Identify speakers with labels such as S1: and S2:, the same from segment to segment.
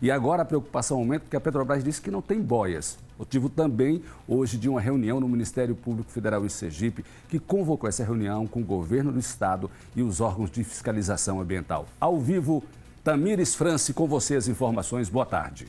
S1: E agora a preocupação aumenta porque a Petrobras disse que não tem boias. Motivo também hoje de uma reunião no Ministério Público Federal em Sergipe, que convocou essa reunião com o governo do estado e os órgãos de fiscalização ambiental. Ao vivo, Tamires France, com você as informações. Boa tarde.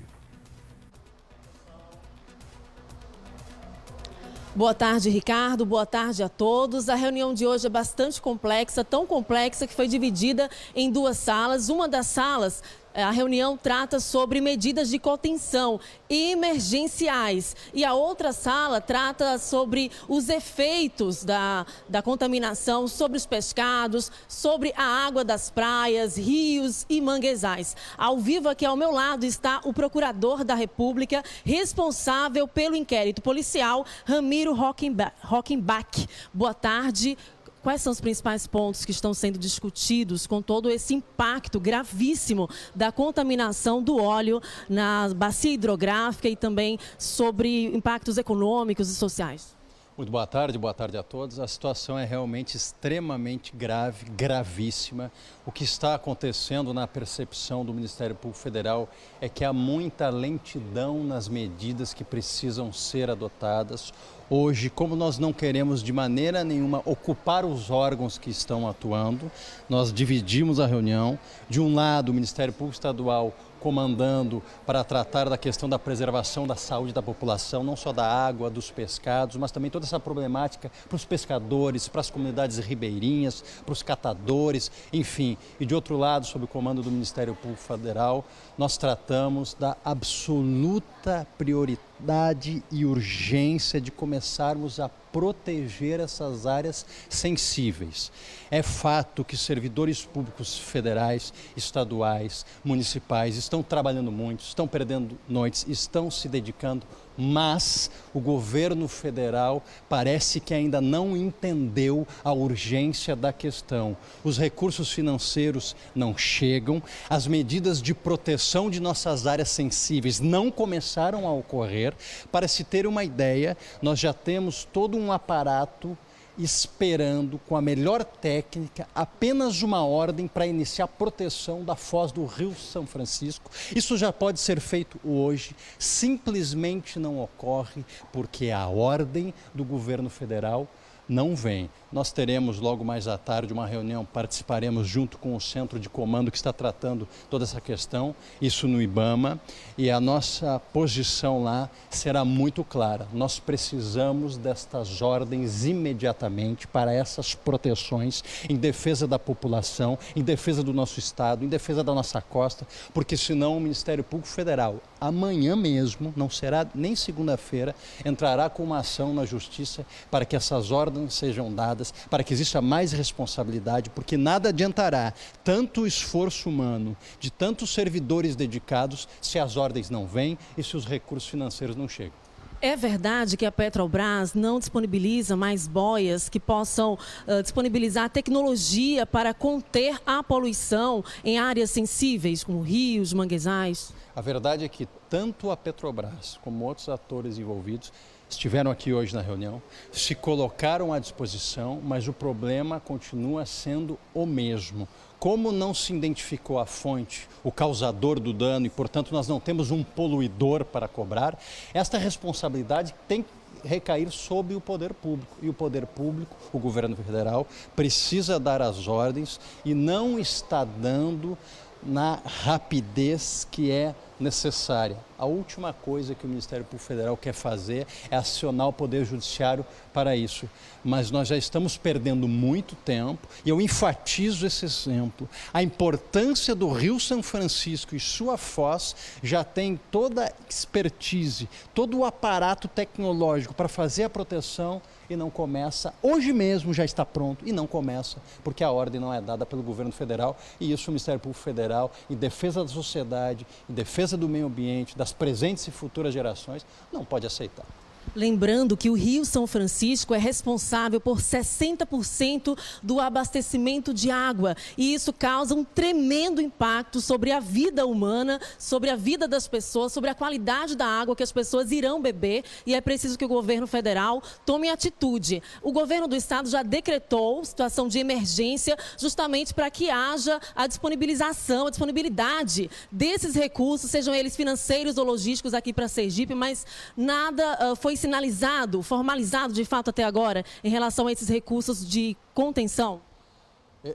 S2: Boa tarde, Ricardo. Boa tarde a todos. A reunião de hoje é bastante complexa, tão complexa que foi dividida em duas salas. Uma das salas, a reunião trata sobre medidas de contenção emergenciais e a outra sala trata sobre os efeitos da contaminação sobre os pescados, sobre a água das praias, rios e manguezais. Ao vivo aqui ao meu lado está o procurador da República responsável pelo inquérito policial, Ramiro Rockenbach. Boa tarde. Quais são os principais pontos que estão sendo discutidos com todo esse impacto gravíssimo da contaminação do óleo na bacia hidrográfica e também sobre impactos econômicos e sociais?
S3: Muito boa tarde a todos. A situação é realmente extremamente grave, gravíssima. O que está acontecendo na percepção do Ministério Público Federal é que há muita lentidão nas medidas que precisam ser adotadas. Hoje, como nós não queremos de maneira nenhuma ocupar os órgãos que estão atuando, nós dividimos a reunião. De um lado, o Ministério Público Estadual comandando para tratar da questão da preservação da saúde da população, não só da água, dos pescados, mas também toda essa problemática para os pescadores, para as comunidades ribeirinhas, para os catadores, enfim. E de outro lado, sob o comando do Ministério Público Federal, nós tratamos da absoluta prioridade e urgência de começarmos a proteger essas áreas sensíveis. É fato que servidores públicos federais, estaduais, municipais estão trabalhando muito, estão perdendo noites, estão se dedicando, mas o governo federal parece que ainda não entendeu a urgência da questão. Os recursos financeiros não chegam, as medidas de proteção de nossas áreas sensíveis não começaram a ocorrer. Para se ter uma ideia, nós já temos todo um aparato esperando, com a melhor técnica, apenas uma ordem para iniciar a proteção da foz do Rio São Francisco. Isso já pode ser feito hoje, simplesmente não ocorre porque a ordem do governo federal não vem. Nós teremos logo mais à tarde uma reunião, participaremos junto com o centro de comando que está tratando toda essa questão, isso no IBAMA, e a nossa posição lá será muito clara. Nós precisamos destas ordens imediatamente para essas proteções em defesa da população, em defesa do nosso estado, em defesa da nossa costa, porque senão o Ministério Público Federal amanhã mesmo, não será nem segunda-feira, entrará com uma ação na justiça para que essas ordens sejam dadas, para que exista mais responsabilidade, porque nada adiantará tanto o esforço humano de tantos servidores dedicados se as ordens não vêm e se os recursos financeiros não chegam.
S2: É verdade que a Petrobras não disponibiliza mais boias que possam disponibilizar tecnologia para conter a poluição em áreas sensíveis, como rios, manguezais?
S3: A verdade é que tanto a Petrobras como outros atores envolvidos estiveram aqui hoje na reunião, se colocaram à disposição, mas o problema continua sendo o mesmo. Como não se identificou a fonte, o causador do dano e, portanto, nós não temos um poluidor para cobrar, esta responsabilidade tem que recair sobre o poder público. E o poder público, o governo federal, precisa dar as ordens e não está dando na rapidez que é necessária. A última coisa que o Ministério Público Federal quer fazer é acionar o Poder Judiciário para isso. Mas nós já estamos perdendo muito tempo e eu enfatizo esse exemplo. A importância do Rio São Francisco e sua foz já tem toda a expertise, todo o aparato tecnológico para fazer a proteção e não começa. Hoje mesmo já está pronto e não começa porque a ordem não é dada pelo governo federal e isso o Ministério Público Federal, em defesa da sociedade, em defesa do meio ambiente, das presentes e futuras gerações, não pode aceitar.
S2: Lembrando que o Rio São Francisco é responsável por 60% do abastecimento de água e isso causa um tremendo impacto sobre a vida humana, sobre a vida das pessoas, sobre a qualidade da água que as pessoas irão beber e é preciso que o governo federal tome atitude. O governo do estado já decretou situação de emergência justamente para que haja a disponibilidade desses recursos, sejam eles financeiros ou logísticos aqui para Sergipe, mas nada foi sinalizado, formalizado de fato até agora em relação a esses recursos de contenção?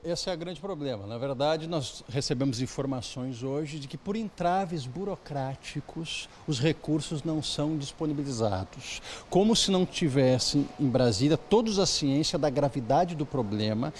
S3: Esse é o grande problema. Na verdade, nós recebemos informações hoje de que por entraves burocráticos os recursos não são disponibilizados. Como se não tivesse em Brasília toda a ciência da gravidade do problema.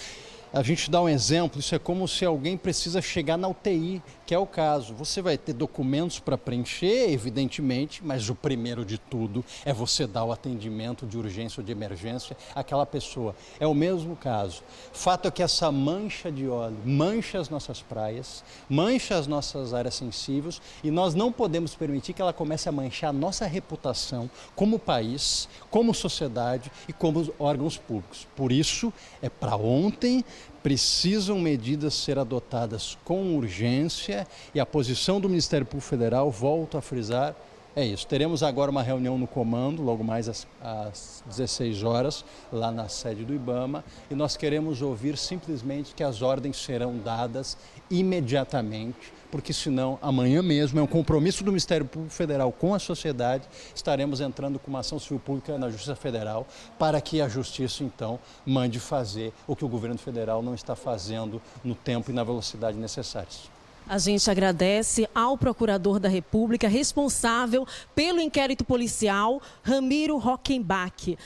S3: A gente dá um exemplo, isso é como se alguém precisa chegar na UTI, que é o caso. Você vai ter documentos para preencher, evidentemente, mas o primeiro de tudo é você dar o atendimento de urgência ou de emergência àquela pessoa. É o mesmo caso. Fato é que essa mancha de óleo mancha as nossas praias, mancha as nossas áreas sensíveis e nós não podemos permitir que ela comece a manchar a nossa reputação como país, como sociedade e como órgãos públicos. Por isso, é para ontem. Precisam medidas ser adotadas com urgência e a posição do Ministério Público Federal, volto a frisar, é isso. Teremos agora uma reunião no comando, logo mais às 16 horas, lá na sede do IBAMA, e nós queremos ouvir simplesmente que as ordens serão dadas imediatamente, porque senão amanhã mesmo é um compromisso do Ministério Público Federal com a sociedade, estaremos entrando com uma ação civil pública na Justiça Federal para que a Justiça então mande fazer o que o governo federal não está fazendo no tempo e na velocidade necessários.
S2: A gente agradece ao Procurador da República responsável pelo inquérito policial, Ramiro Rockenbach.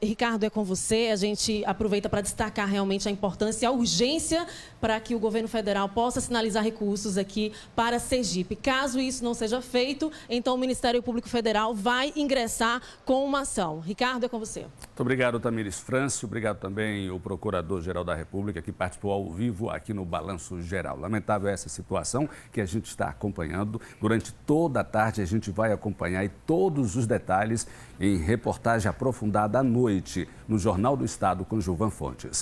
S2: Ricardo, é com você. A gente aproveita para destacar realmente a importância e a urgência para que o governo federal possa sinalizar recursos aqui para Sergipe. Caso isso não seja feito, então o Ministério Público Federal vai ingressar com uma ação. Ricardo, é com você.
S1: Muito obrigado, Tamires Frâncio. Obrigado também ao Procurador-Geral da República, que participou ao vivo aqui no Balanço Geral. Lamentável essa situação que a gente está acompanhando. Durante toda a tarde a gente vai acompanhar e todos os detalhes em reportagem aprofundada à noite no Jornal do Estado com Gilvan Fontes.